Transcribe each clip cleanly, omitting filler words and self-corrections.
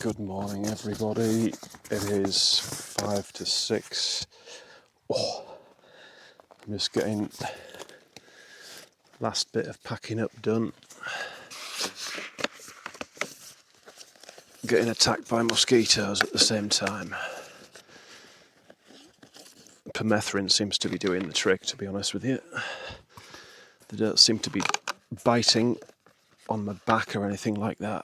Good morning, everybody. It is 5 to 6. I'm just getting last bit of packing up done. Getting attacked by mosquitoes at the same time. Permethrin seems to be doing the trick, to be honest with you. They don't seem to be biting on my back or anything like that.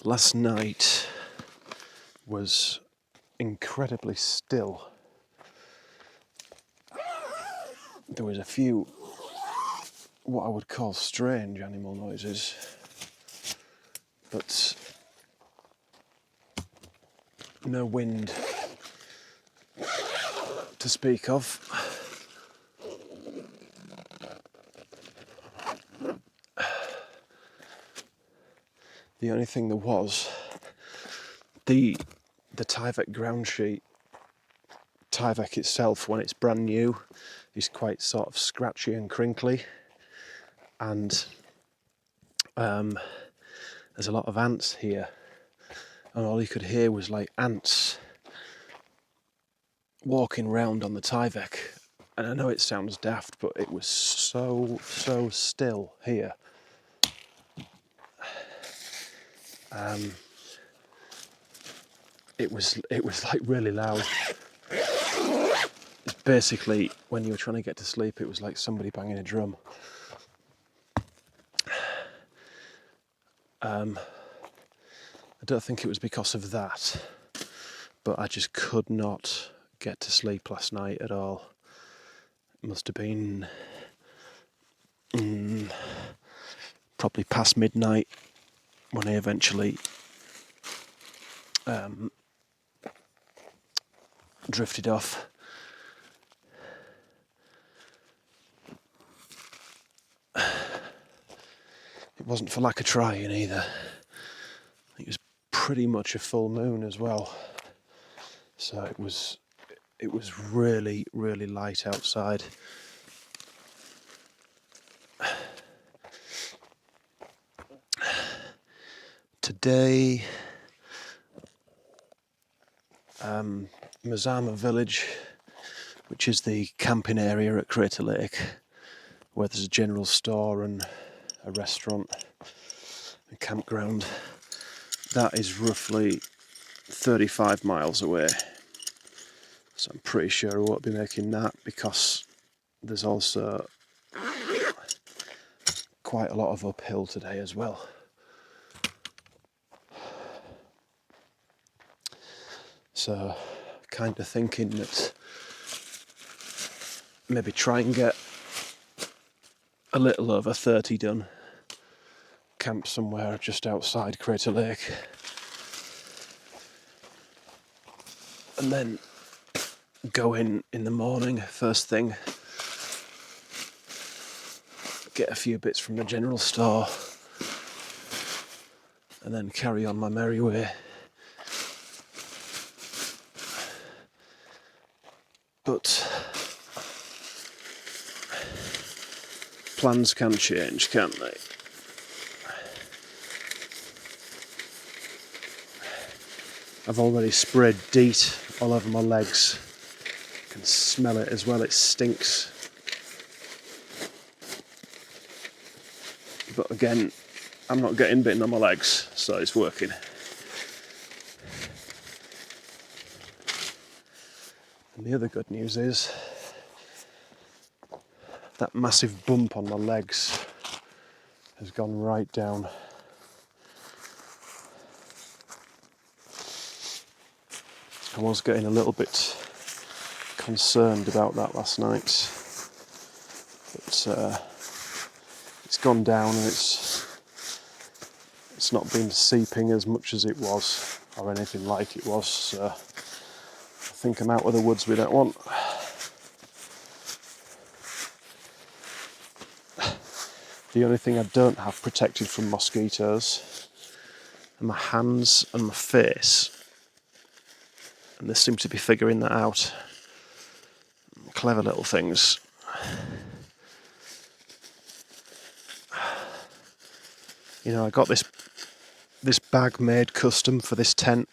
Last night was incredibly still. There was a few what I would call strange animal noises, but no wind to speak of. The only thing there was, the Tyvek ground sheet, Tyvek itself, when it's brand new, is quite sort of scratchy and crinkly, and there's a lot of ants here, and all you could hear was like ants walking round on the Tyvek. And I know it sounds daft, but it was so still here. It was like really loud. It's basically, when you were trying to get to sleep, it was like somebody banging a drum. I don't think it was because of that, but I just could not get to sleep last night at all. It must have been probably past midnight when I eventually drifted off. It wasn't for lack of trying either. It was pretty much a full moon as well, so it was really light outside. Today, Mazama village, which is the camping area at Crater Lake, where there's a general store and a restaurant, a campground, that is roughly 35 miles away. So I'm pretty sure I won't be making that, because there's also quite a lot of uphill today as well. So kind of thinking that maybe try and get a little over 30 done. Camp somewhere just outside Crater Lake. And then go in the morning, first thing. Get a few bits from the general store. And then carry on my merry way. But plans can change, can't they? I've already sprayed DEET all over my legs. I can smell it as well, it stinks. But again, I'm not getting bitten on my legs, so it's working. And the other good news is that massive bump on my legs has gone right down. I was getting a little bit concerned about that last night, but it's gone down, and it's not been seeping as much as it was, or anything like it was, so I think I'm out of the woods with that one. The only thing I don't have protected from mosquitoes are my hands and my face, and they seem to be figuring that out. Clever little things. You know, I got this bag made custom for this tent,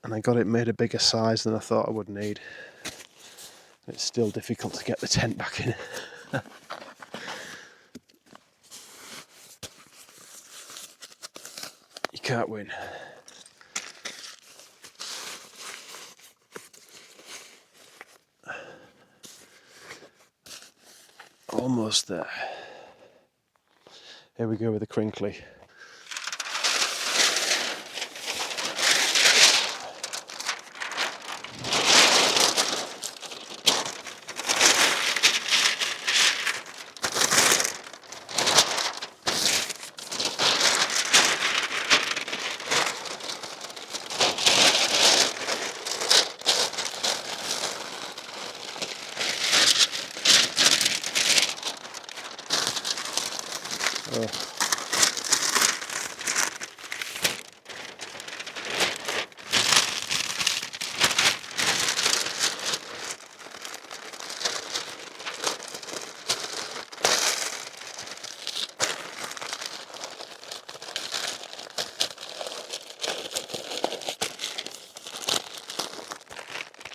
and I got it made a bigger size than I thought I would need. It's still difficult to get the tent back in. You can't win. Almost there. Here we go with the crinkly.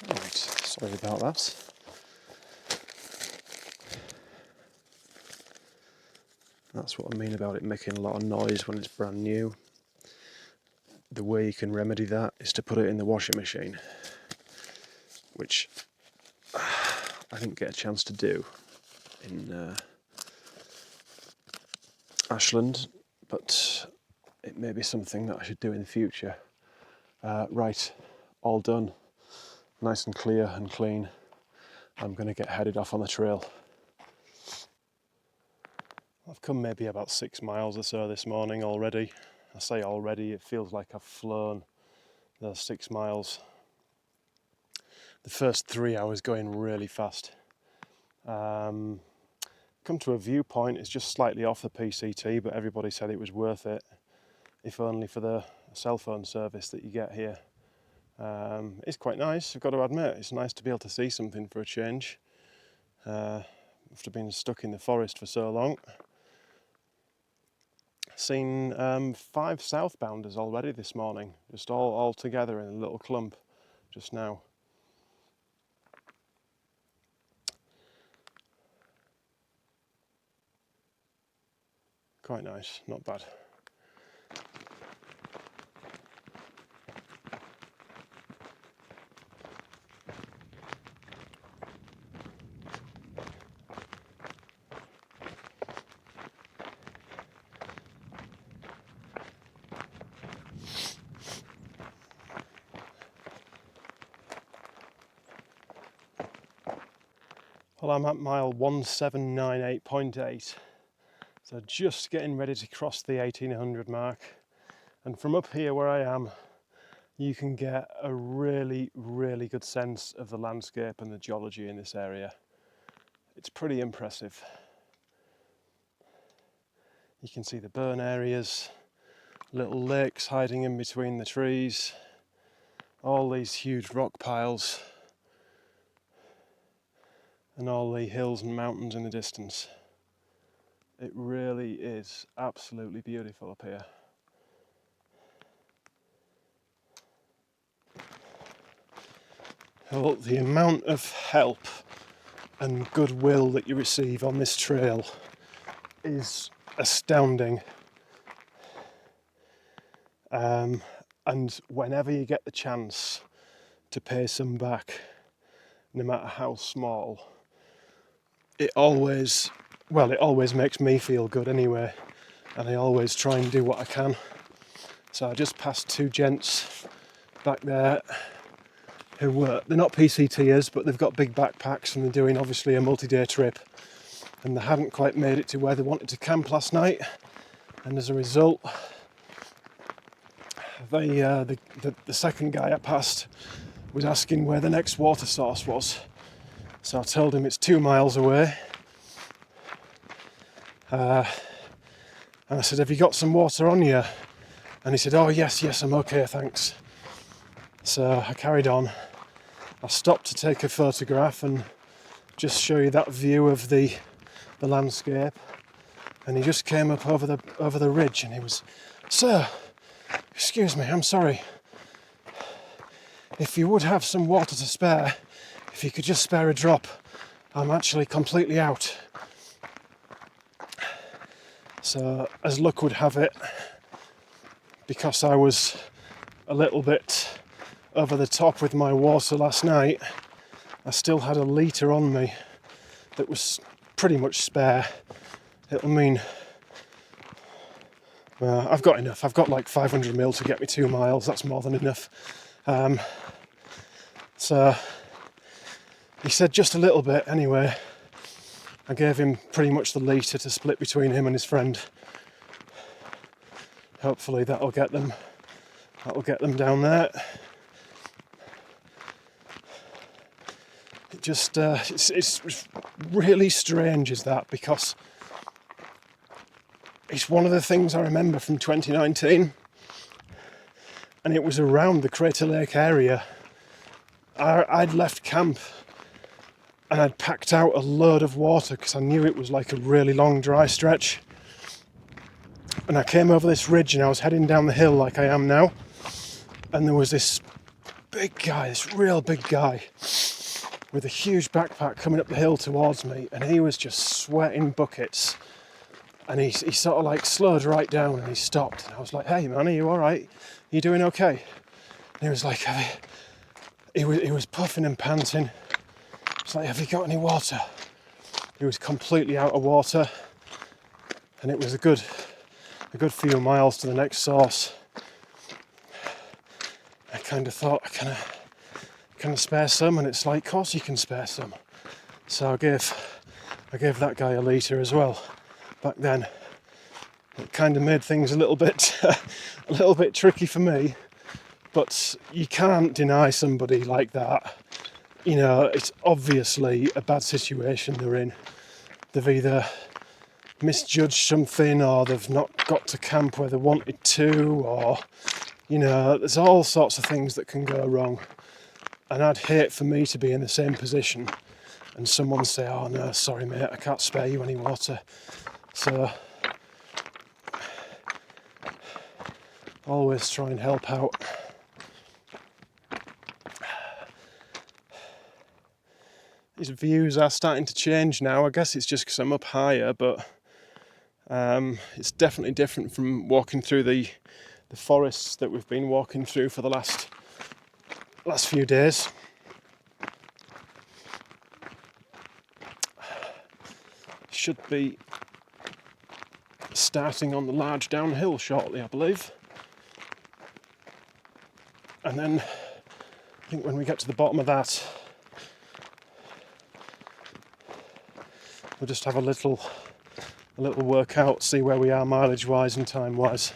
Right, sorry about that. That's what I mean about it making a lot of noise when it's brand new. The way you can remedy that is to put it in the washing machine, which I didn't get a chance to do in Ashland, but it may be something that I should do in the future. Right, all done, nice and clear and clean. I'm going to get headed off on the trail. I've come maybe about 6 miles or so this morning already. I say already, it feels like I've flown those 6 miles. The first 3 hours going really fast. Come to a viewpoint, it's just slightly off the PCT, but everybody said it was worth it, if only for the cell phone service that you get here. It's quite nice, I've got to admit. It's nice to be able to see something for a change, after being stuck in the forest for so long. Seen 5 southbounders already this morning, just all together in a little clump just now. Quite nice, not bad. Well, I'm at mile 1798.8, so just getting ready to cross the 1800 mark. And from up here where I am, you can get a really, really good sense of the landscape and the geology in this area. It's pretty impressive. You can see the burn areas, little lakes hiding in between the trees, all these huge rock piles, and all the hills and mountains in the distance. It really is absolutely beautiful up here. Well, the amount of help and goodwill that you receive on this trail is astounding. And whenever you get the chance to pay some back, no matter how small, it always makes me feel good anyway, and I always try and do what I can. So I just passed 2 gents back there who they're not PCTers, but they've got big backpacks and they're doing obviously a multi-day trip, and they hadn't quite made it to where they wanted to camp last night, and as a result the second guy I passed was asking where the next water source was. So I told him it's 2 miles away. And I said, have you got some water on you? And he said, oh yes, I'm okay, thanks. So I carried on. I stopped to take a photograph and just show you that view of the landscape. and he just came up over the ridge, and he was, "Sir, excuse me, I'm sorry. If you would have some water to spare, if you could just spare a drop, I'm actually completely out." So, as luck would have it, because I was a little bit over the top with my water last night, I still had a litre on me that was pretty much spare. It'll mean I've got enough. I've got like 500 ml to get me 2 miles. That's more than enough. So he said just a little bit anyway. I gave him pretty much the litre to split between him and his friend. Hopefully that'll get them down there. It just it's really strange, is that, because it's one of the things I remember from 2019, and it was around the Crater Lake area. I'd left camp and I'd packed out a load of water because I knew it was like a really long dry stretch. And I came over this ridge and I was heading down the hill like I am now, and there was this big guy, this real big guy with a huge backpack coming up the hill towards me, and he was just sweating buckets. And he sort of like slowed right down and he stopped, and I was like, "Hey man, are you alright? Are you doing okay?" And he was like, he was puffing and panting. I was like, "Have you got any water?" He was completely out of water, and it was a good few miles to the next source. I kind of thought, can I spare some? And it's like, of course you can spare some. So I gave that guy a litre as well. Back then, it kind of made things a little bit tricky for me. But you can't deny somebody like that. You know, it's obviously a bad situation they're in. They've either misjudged something, or they've not got to camp where they wanted to, or, you know, there's all sorts of things that can go wrong. And I'd hate for me to be in the same position and someone say, "Oh no, sorry mate, I can't spare you any water." So always try and help out. His views are starting to change now. I guess it's just because I'm up higher, but it's definitely different from walking through the forests that we've been walking through for the last few days. Should be starting on the large downhill shortly, I believe. And then I think when we get to the bottom of that, we'll just have a little workout, see where we are mileage wise and time wise.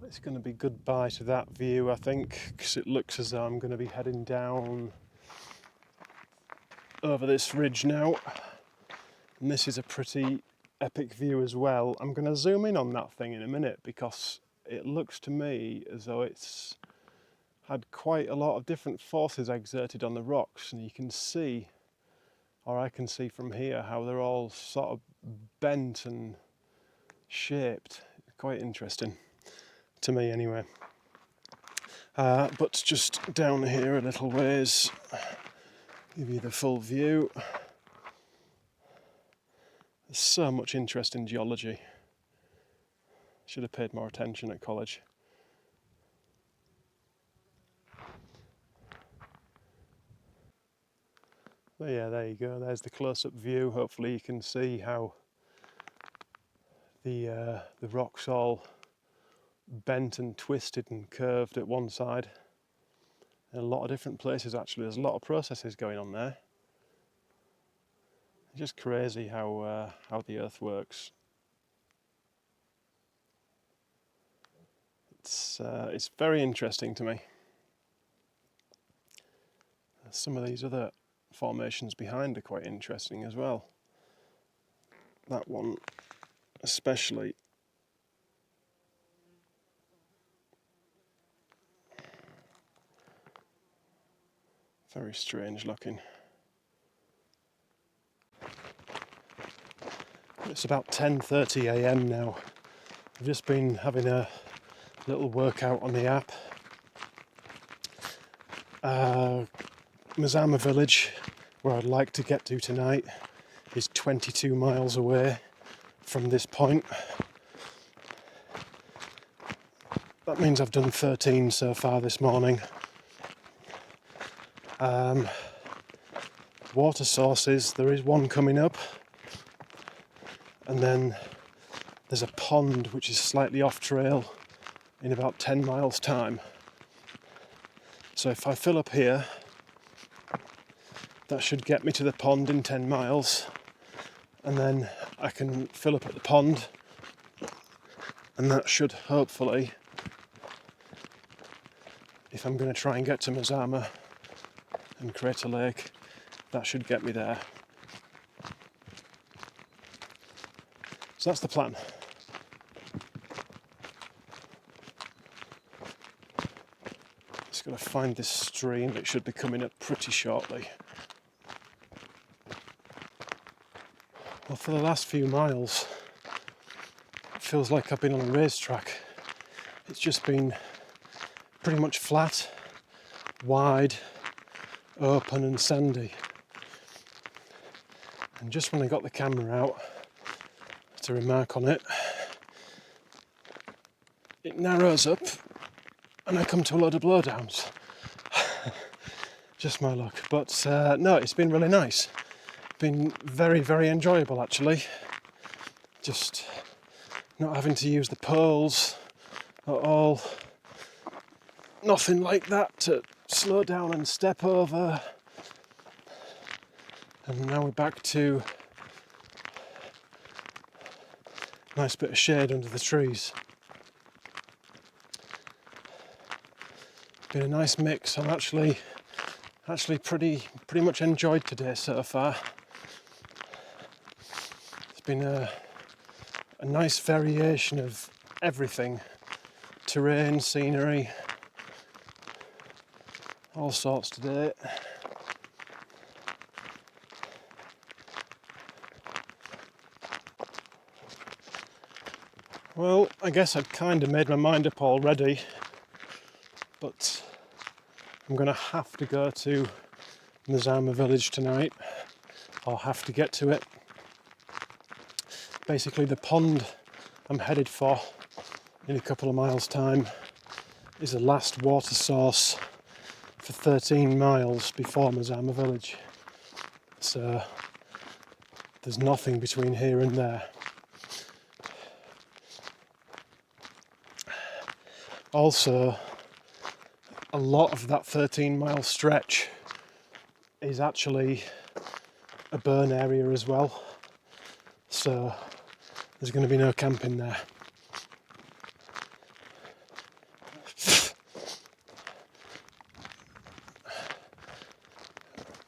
It's going to be goodbye to that view, I think, because it looks as though I'm going to be heading down over this ridge now. And this is a pretty epic view as well. I'm going to zoom in on that thing in a minute, because it looks to me as though it's had quite a lot of different forces exerted on the rocks, and you can see, or I can see from here, how they're all sort of bent and shaped. Quite interesting. To me anyway. But just down here a little ways, give you the full view. There's so much interest in geology. Should have paid more attention at college. But yeah, there you go. There's the close-up view. Hopefully you can see how the rock's all bent and twisted and curved at one side. In a lot of different places actually. There's a lot of processes going on there. It's just crazy how the Earth works. It's very interesting to me. Some of these other formations behind are quite interesting as well. That one especially. Very strange looking. It's about 10:30 a.m. now. I've just been having a little workout on the app. Mazama village, where I'd like to get to tonight, is 22 miles away from this point. That means I've done 13 so far this morning. Water sources, there is one coming up, and then there's a pond which is slightly off trail in about 10 miles time. So if I fill up here, that should get me to the pond in 10 miles, and then I can fill up at the pond, and that should hopefully, if I'm going to try and get to Mazama and Crater Lake, that should get me there. So that's the plan. Just got to find this stream. It should be coming up pretty shortly. Well, for the last few miles, it feels like I've been on a racetrack. It's just been pretty much flat, wide, open and sandy. And just when I got the camera out to remark on it, it narrows up and I come to a load of blowdowns. Just my luck. But no, it's been really nice. Been very, very enjoyable actually. Just not having to use the poles at all. Nothing like that to slow down and step over. And now we're back to a nice bit of shade under the trees. Been a nice mix. I'm actually pretty much enjoyed today so far. It's been a nice variation of everything. Terrain, scenery, all sorts today. Well, I guess I'd kind of made my mind up already, but I'm going to have to go to Mazama village tonight, or have to get to it. Basically, the pond I'm headed for in a couple of miles' time is the last water source for 13 miles before Mazama village. So there's nothing between here and there. Also, a lot of that 13-mile stretch is actually a burn area as well, so there's going to be no camping there.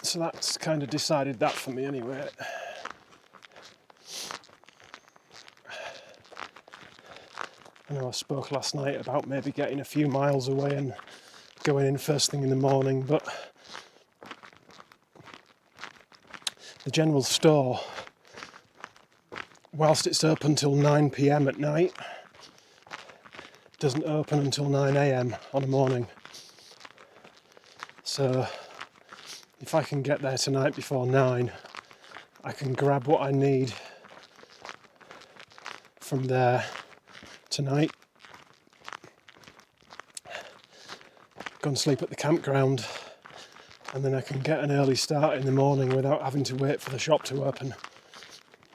So that's kind of decided that for me anyway. I know I spoke last night about maybe getting a few miles away and going in first thing in the morning, but the general store, whilst it's open till 9 p.m. at night, doesn't open until 9 a.m. on a morning. So if I can get there tonight before 9, I can grab what I need from there tonight, go and sleep at the campground, and then I can get an early start in the morning without having to wait for the shop to open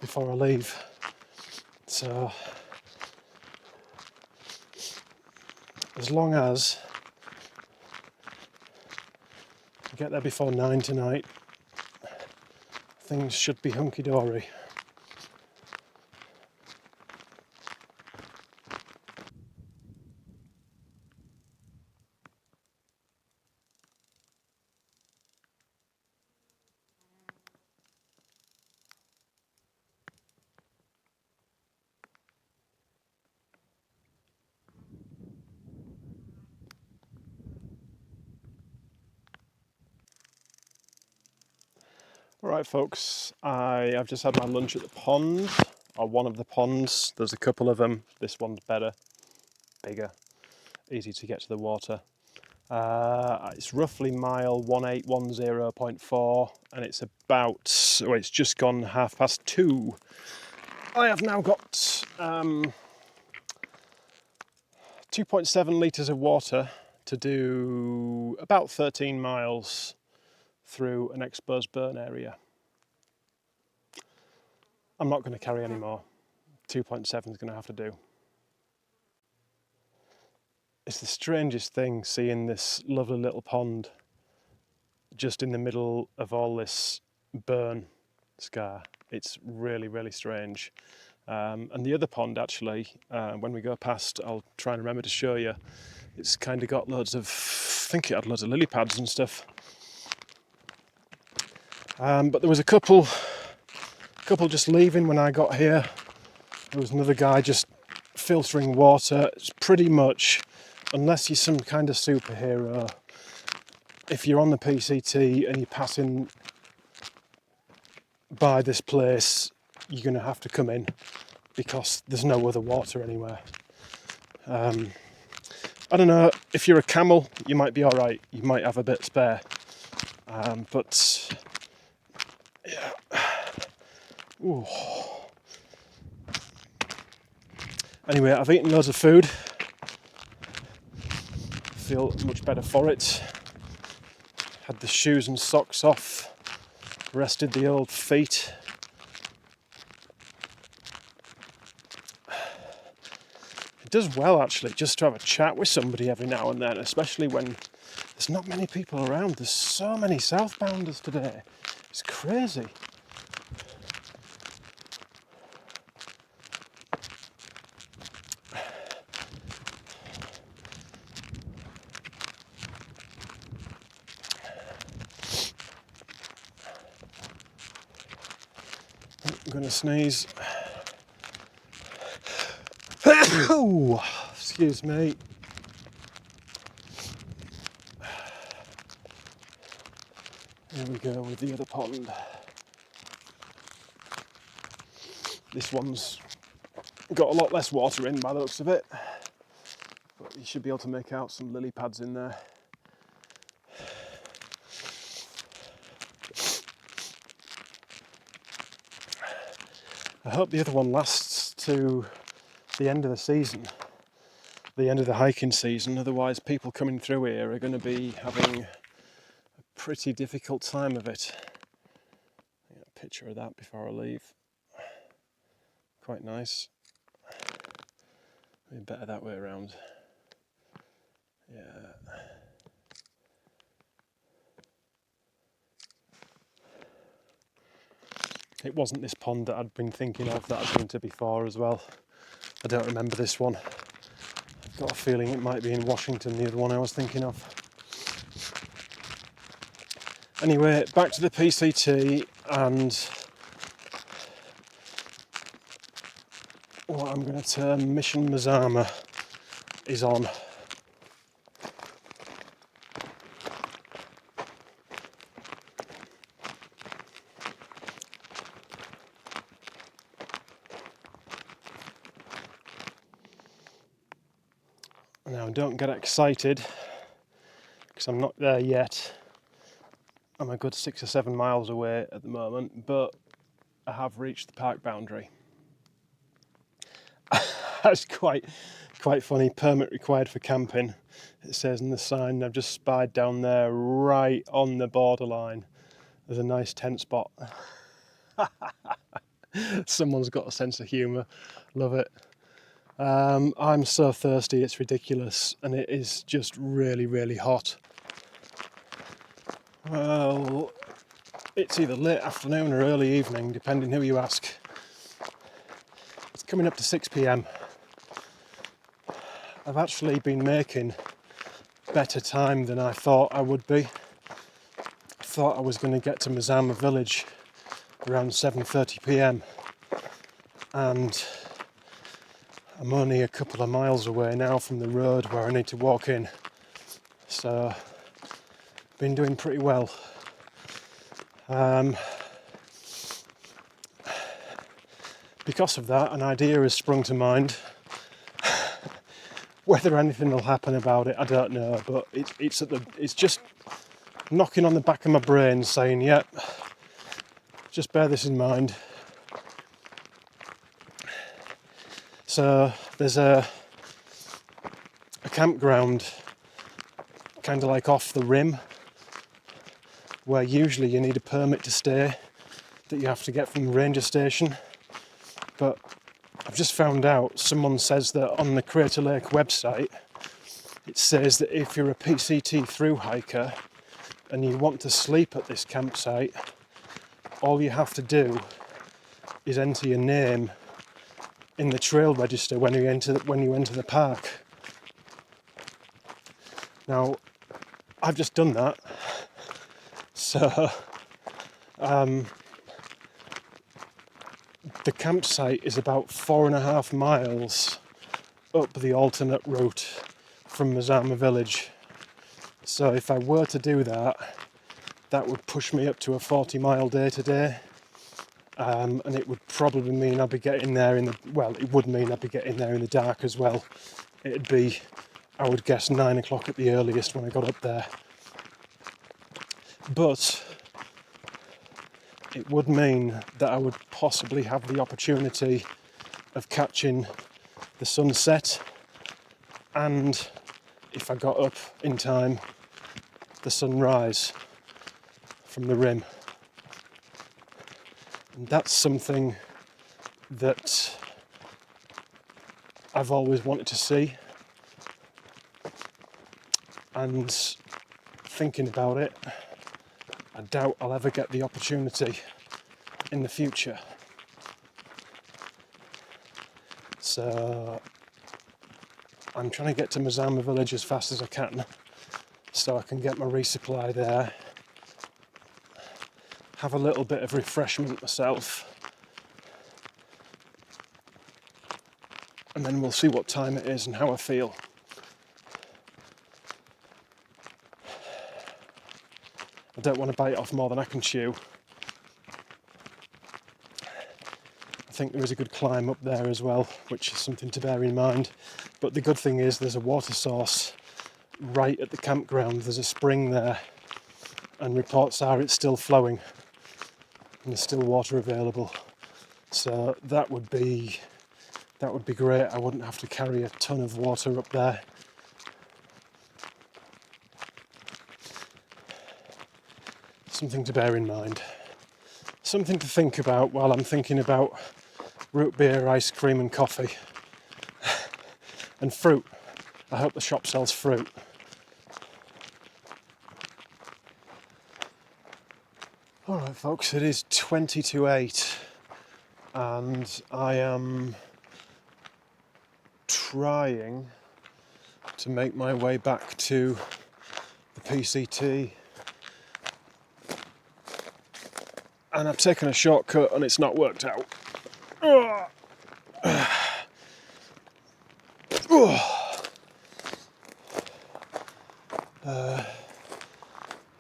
before I leave. So as long as I get there before 9 tonight, things should be hunky-dory. Alright folks, I've just had my lunch at the pond, or one of the ponds. There's a couple of them. This one's better, bigger, easy to get to the water. It's roughly mile 1810.4 and it's about, it's just gone 2:30. I have now got 2.7 litres of water to do about 13 miles through an exposed burn area. I'm not going to carry any more. 2.7 is going to have to do. It's the strangest thing seeing this lovely little pond just in the middle of all this burn scar. It's really, really strange. And the other pond actually, when we go past, I'll try and remember to show you. It's kind of got loads of, I think it had loads of lily pads and stuff. But there was a couple just leaving when I got here. There was another guy just filtering water. It's pretty much, unless you're some kind of superhero, if you're on the PCT and you're passing by this place, you're going to have to come in because there's no other water anywhere. I don't know, if you're a camel, you might be alright. You might have a bit spare. But yeah. Ooh. Anyway, I've eaten loads of food. Feel much better for it. Had the shoes and socks off. Rested the old feet. It does well actually just to have a chat with somebody every now and then, especially when there's not many people around. There's so many southbounders today. It's crazy. I'm going to sneeze. Oh, excuse me. Here we go with the other pond. This one's got a lot less water in by the looks of it, but you should be able to make out some lily pads in there. I hope the other one lasts to the end of the season, the end of the hiking season, otherwise people coming through here are going to be having a pretty difficult time of it. Get a picture of that before I leave. Quite nice. Maybe better that way around. Yeah. It wasn't this pond that I'd been thinking of that I'd been to before as well. I don't remember this one. I've got a feeling it might be in Washington, the other one I was thinking of. Anyway, back to the PCT and what I'm going to term Mission Mazama is on. Now don't get excited because I'm not there yet. I'm a good 6 or 7 miles away at the moment, but I have reached the park boundary. That's quite funny. Permit required for camping. It says in the sign. I've just spied down there, right on the borderline. There's a nice tent spot. Someone's got a sense of humour. Love it. I'm so thirsty, it's ridiculous, and it is just really, really hot. Well, it's either late afternoon or early evening, depending who you ask. It's coming up to 6 p.m. I've actually been making better time than I thought I would be. I thought I was going to get to Mazama village around 7:30 p.m. and I'm only a couple of miles away now from the road where I need to walk in. So, been doing pretty well. Because of that, an idea has sprung to mind. Whether anything will happen about it, I don't know, but it's just knocking on the back of my brain saying, yep, just bear this in mind. So there's a campground kind of like off the rim where usually you need a permit to stay that you have to get from the ranger station. But I've just found out, someone says that on the Crater Lake website, it says that if you're a PCT thru-hiker and you want to sleep at this campsite, all you have to do is enter your name in the trail register when you enter the park. Now, I've just done that, so the campsite is about 4.5 miles up the alternate route from Mazama village. So if I were to do that, that would push me up to a 40-mile day today. And it would probably mean I'd be getting there it would mean I'd be getting there in the dark as well. It'd be, I would guess, 9 o'clock at the earliest when I got up there. But it would mean that I would possibly have the opportunity of catching the sunset, and if I got up in time, the sunrise from the rim. And that's something that I've always wanted to see, and thinking about it, I doubt I'll ever get the opportunity in the future. So I'm trying to get to Mazama village as fast as I can so I can get my resupply there, have a little bit of refreshment myself, and then we'll see what time it is and how I feel. I don't want to bite off more than I can chew. I think there is a good climb up there as well, which is something to bear in mind. But the good thing is there's a water source right at the campground. There's a spring there, and reports are it's still flowing and there's still water available. So that would be great. I wouldn't have to carry a ton of water up there. Something to bear in mind. Something to think about while I'm thinking about root beer, ice cream and coffee. And fruit. I hope the shop sells fruit. Alright folks, it is 20 to 8 and I am trying to make my way back to the PCT. And I've taken a shortcut and it's not worked out.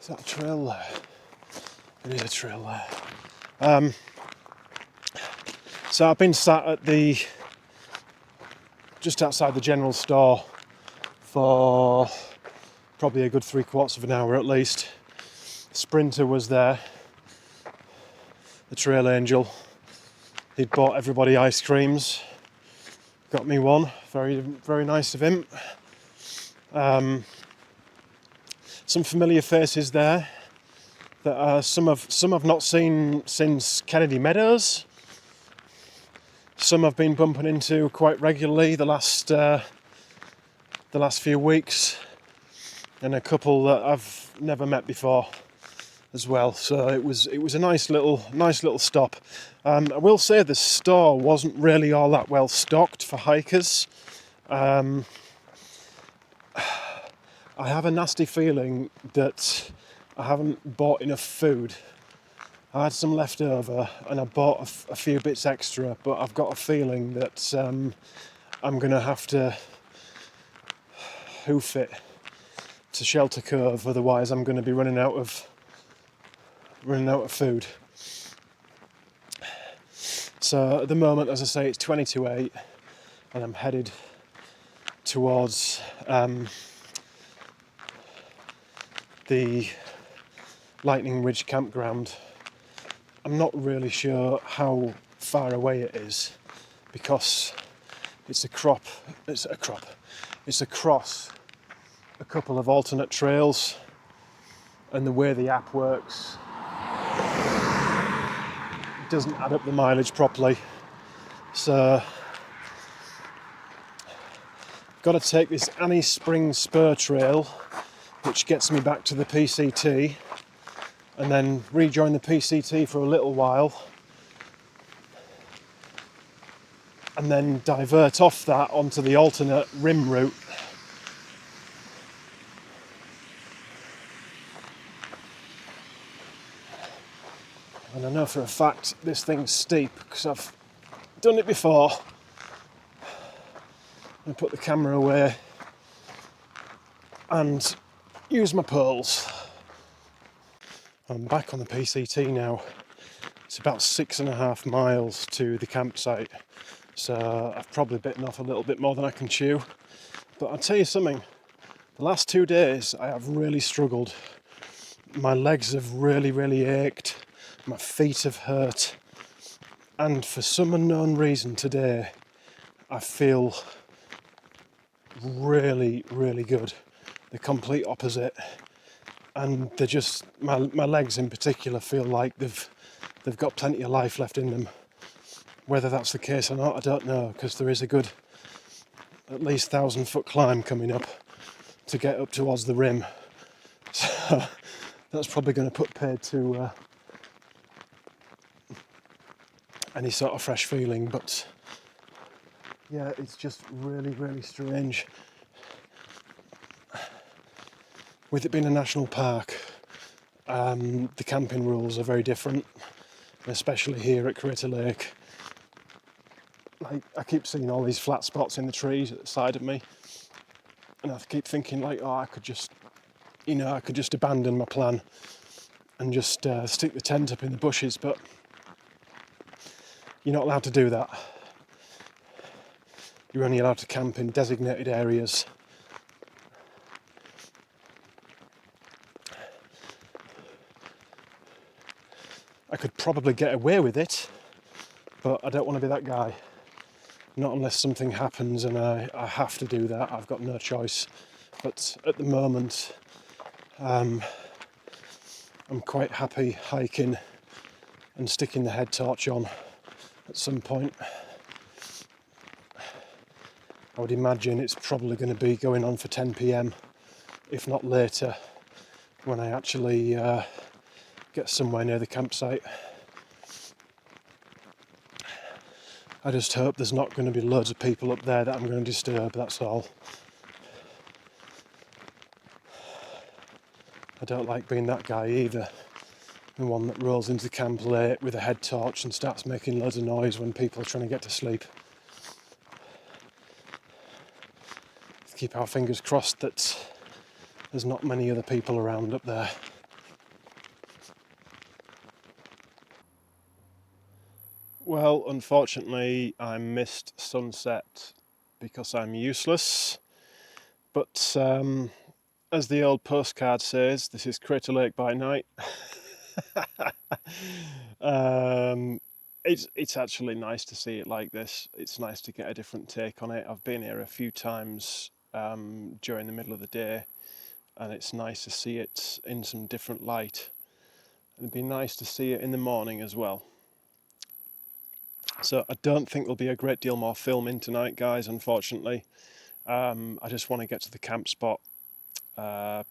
Is that a trail there? It is a trail there. So I've been sat at just outside the general store for probably a good 3/4 of an hour at least. Sprinter was there, the trail angel. He'd bought everybody ice creams, got me one. Very, very nice of him. Some familiar faces there that some I've not seen since Kennedy Meadows. Some I've been bumping into quite regularly the last few weeks, and a couple that I've never met before as well. So it was a nice little stop. I will say the store wasn't really all that well stocked for hikers. I have a nasty feeling that I haven't bought enough food. I had some left over and I bought a few bits extra, but I've got a feeling that I'm going to have to hoof it to Shelter Cove, otherwise I'm going to be running out of food. So at the moment, as I say, it's 20 to 8 and I'm headed towards the Lightning Ridge campground. I'm not really sure how far away it is because it's across a couple of alternate trails, and the way the app works doesn't add up the mileage properly. So I've got to take this Annie Springs Spur Trail, which gets me back to the PCT, and then rejoin the PCT for a little while, and then divert off that onto the alternate rim route. And I know for a fact this thing's steep because I've done it before. I put the camera away and use my pearls. I'm back on the PCT now. It's about 6.5 miles to the campsite, so I've probably bitten off a little bit more than I can chew. But I'll tell you something, the last 2 days I have really struggled. My legs have really ached, my feet have hurt, and for some unknown reason today I feel really good. The complete opposite. And they're just, my legs in particular feel like they've got plenty of life left in them. Whether that's the case or not, I don't know, because there is a good at least 1,000-foot climb coming up to get up towards the rim. So that's probably going to put paid to any sort of fresh feeling, but yeah, it's just really strange. With it being a national park, the camping rules are very different, especially here at Crater Lake. Like, I keep seeing all these flat spots in the trees at the side of me, and I keep thinking like, oh, I could just abandon my plan and just stick the tent up in the bushes, but you're not allowed to do that. You're only allowed to camp in designated areas. I could probably get away with it, but I don't want to be that guy. Not unless something happens and I have to do that. I've got no choice. But at the moment, I'm quite happy hiking and sticking the head torch on at some point. I would imagine it's probably going to be going on for 10 p.m, if not later, when I actually get somewhere near the campsite. I just hope there's not going to be loads of people up there that I'm going to disturb, that's all. I don't like being that guy either, the one that rolls into camp late with a head torch and starts making loads of noise when people are trying to get to sleep. Let's keep our fingers crossed that there's not many other people around up there. Well, unfortunately, I missed sunset because I'm useless. But as the old postcard says, this is Crater Lake by night. It's actually nice to see it like this. It's nice to get a different take on it. I've been here a few times during the middle of the day, and it's nice to see it in some different light. It'd be nice to see it in the morning as well. So I don't think there'll be a great deal more filming tonight, guys, unfortunately. I just want to get to the camp spot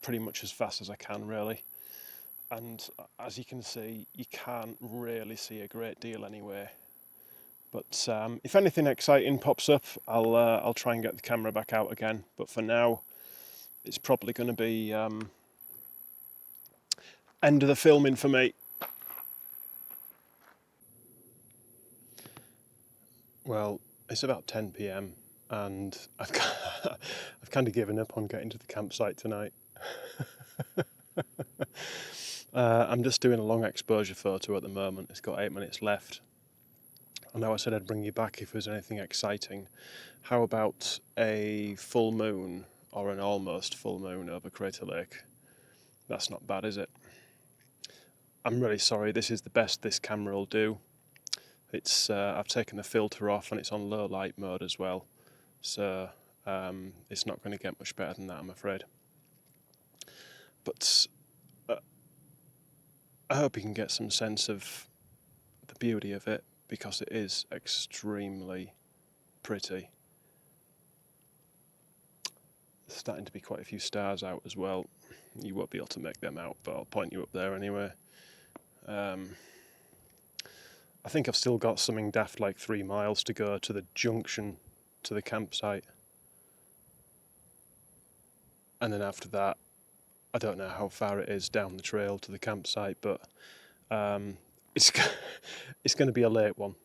pretty much as fast as I can, really. And as you can see, you can't really see a great deal anyway. But if anything exciting pops up, I'll try and get the camera back out again. But for now, it's probably going to be end of the filming for me. Well, it's about 10 p.m. and I've kind of given up on getting to the campsite tonight. I'm just doing a long exposure photo at the moment. It's got 8 minutes left. I know I said I'd bring you back if there's anything exciting. How about a full moon or an almost full moon over Crater Lake? That's not bad, is it? I'm really sorry, this is the best this camera will do. It's I've taken the filter off and it's on low light mode as well. So it's not going to get much better than that, I'm afraid. But I hope you can get some sense of the beauty of it, because it is extremely pretty. There's starting to be quite a few stars out as well. You won't be able to make them out, but I'll point you up there anyway. I think I've still got something daft like 3 miles to go to the junction to the campsite. And then after that, I don't know how far it is down the trail to the campsite, but it's going to be a late one.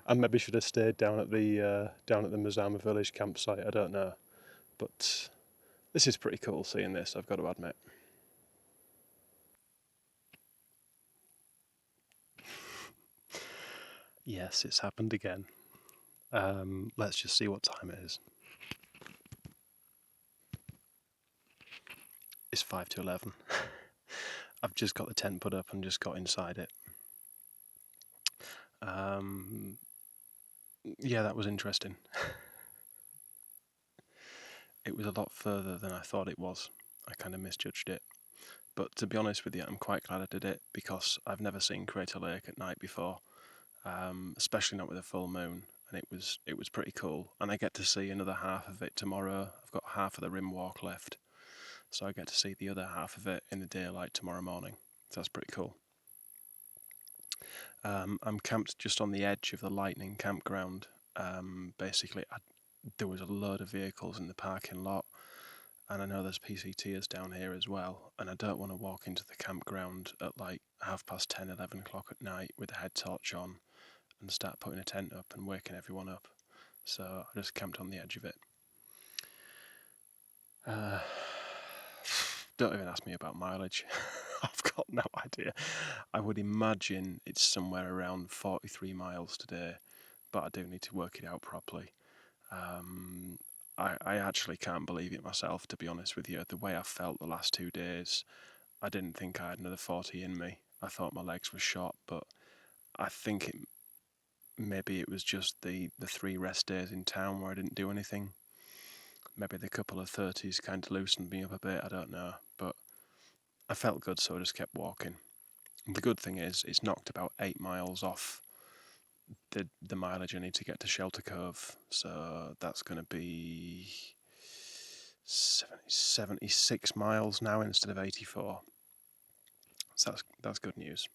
I maybe should have stayed down at the Mazama village campsite. I don't know, but this is pretty cool seeing this, I've got to admit. Yes, it's happened again. Let's just see what time it is. It's 5 to 11. I've just got the tent put up and just got inside it. Yeah, that was interesting. It was a lot further than I thought it was. I kind of misjudged it. But to be honest with you, I'm quite glad I did it, because I've never seen Crater Lake at night before, especially not with a full moon, and it was pretty cool. And I get to see another half of it tomorrow. I've got half of the rim walk left, so I get to see the other half of it in the daylight tomorrow morning. So that's pretty cool. I'm camped just on the edge of the Lightning campground. Basically, there was a load of vehicles in the parking lot, and I know there's PCTers down here as well, and I don't want to walk into the campground at like 10:30, 11 o'clock at night with a head torch on and start putting a tent up and waking everyone up. So I just camped on the edge of it. Don't even ask me about mileage. I've got no idea. I would imagine it's somewhere around 43 miles today, but I do need to work it out properly. I actually can't believe it myself, to be honest with you. The way I felt the last 2 days, I didn't think I had another 40 in me. I thought my legs were shot, but I think maybe it was just the 3 rest days in town where I didn't do anything. Maybe the couple of 30s kind of loosened me up a bit, I don't know. But I felt good, so I just kept walking. And the good thing is, it's knocked about 8 miles off the mileage I need to get to Shelter Cove. So that's going to be 76 miles now instead of 84. So that's good news.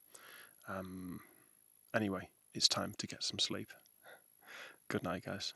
Anyway, it's time to get some sleep. Good night, guys.